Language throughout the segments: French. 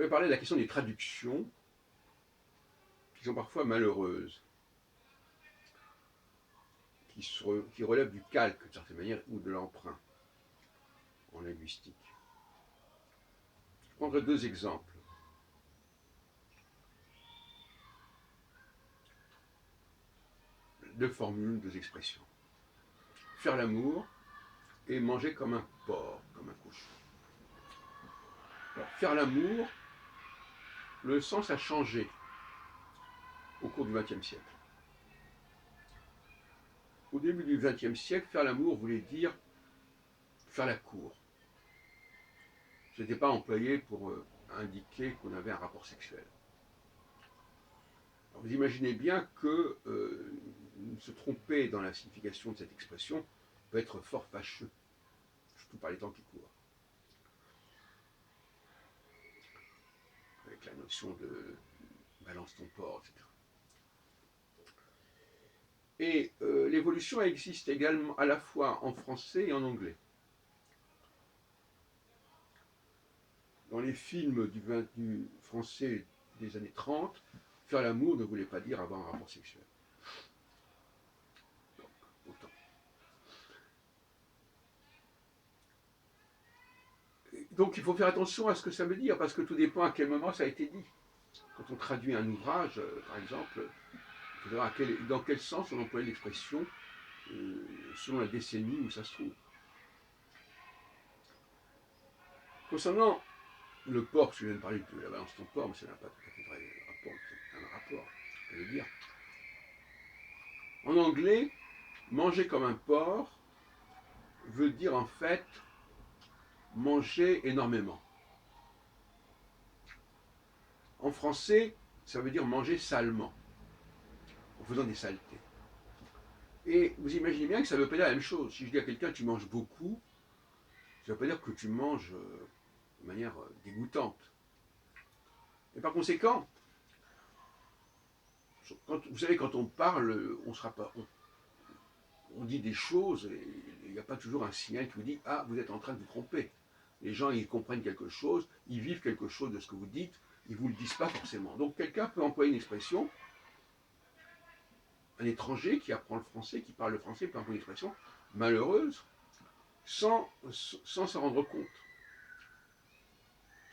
voudrais parler de la question des traductions, qui sont parfois malheureuses, qui relèvent du calque, de certaine manière, ou de l'emprunt en linguistique. Je prendrai deux exemples. Deux formules, deux expressions. Faire l'amour et manger comme un porc, comme un cochon. Alors, faire l'amour, le sens a changé au cours du XXe siècle. Au début du XXe siècle, faire l'amour voulait dire faire la cour. Ce n'était pas employé pour indiquer qu'on avait un rapport sexuel. Alors, vous imaginez bien que se tromper dans la signification de cette expression peut être fort fâcheux, surtout par les temps qui courent. Avec la notion de balance ton porc, etc. Et l'évolution existe également à la fois en français et en anglais. Dans les films du français des années 30, faire l'amour ne voulait pas dire avoir un rapport sexuel. Donc, autant. Donc il faut faire attention à ce que ça veut dire, parce que tout dépend à quel moment ça a été dit. Quand on traduit un ouvrage, par exemple, il faut savoir dans quel sens on emploie l'expression selon la décennie où ça se trouve. Concernant le porc, parce que je viens de parler de la balance ton porc, mais ça n'a pas tout à fait de rapport, c'est un rapport, je veux dire. En anglais, manger comme un porc veut dire en fait manger énormément. En français, ça veut dire manger salement, en faisant des saletés. Et vous imaginez bien que ça ne veut pas dire la même chose. Si je dis à quelqu'un tu manges beaucoup, ça ne veut pas dire que tu manges de manière dégoûtante. Et par conséquent, vous savez, quand on parle, on dit des choses et il n'y a pas toujours un signal qui vous dit « Ah, vous êtes en train de vous tromper ». Les gens, ils comprennent quelque chose, ils vivent quelque chose de ce que vous dites, ils ne vous le disent pas forcément. Donc quelqu'un peut employer une expression, un étranger qui apprend le français, qui parle le français, peut employer une expression malheureuse, sans s'en rendre compte,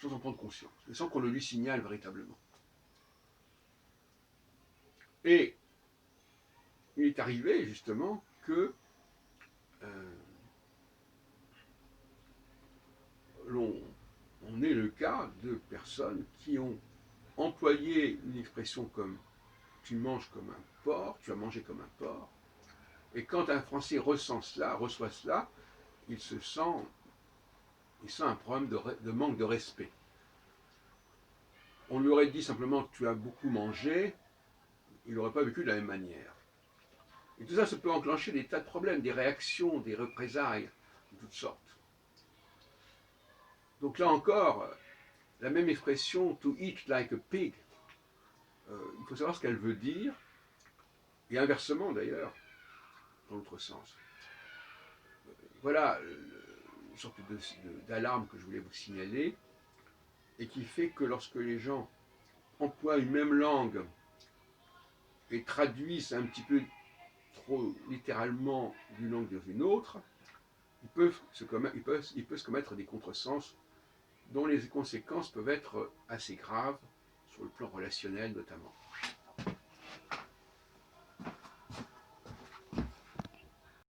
sans en prendre conscience, et sans qu'on le lui signale véritablement. Et il est arrivé justement que on ait le cas de personnes qui ont employé une expression comme tu manges comme un porc, tu as mangé comme un porc, et quand un Français reçoit cela, il sent un problème de manque de respect. On lui aurait dit simplement tu as beaucoup mangé, il n'aurait pas vécu de la même manière. Et tout ça peut enclencher des tas de problèmes, des réactions, des représailles de toutes sortes. Donc là encore, la même expression to eat like a pig, il faut savoir ce qu'elle veut dire, et inversement d'ailleurs, dans l'autre sens. Voilà une sorte d'alarme que je voulais vous signaler, et qui fait que lorsque les gens emploient une même langue et traduisent un petit peu trop littéralement d'une langue dans une autre, il peut se commettre des contresens dont les conséquences peuvent être assez graves, sur le plan relationnel notamment.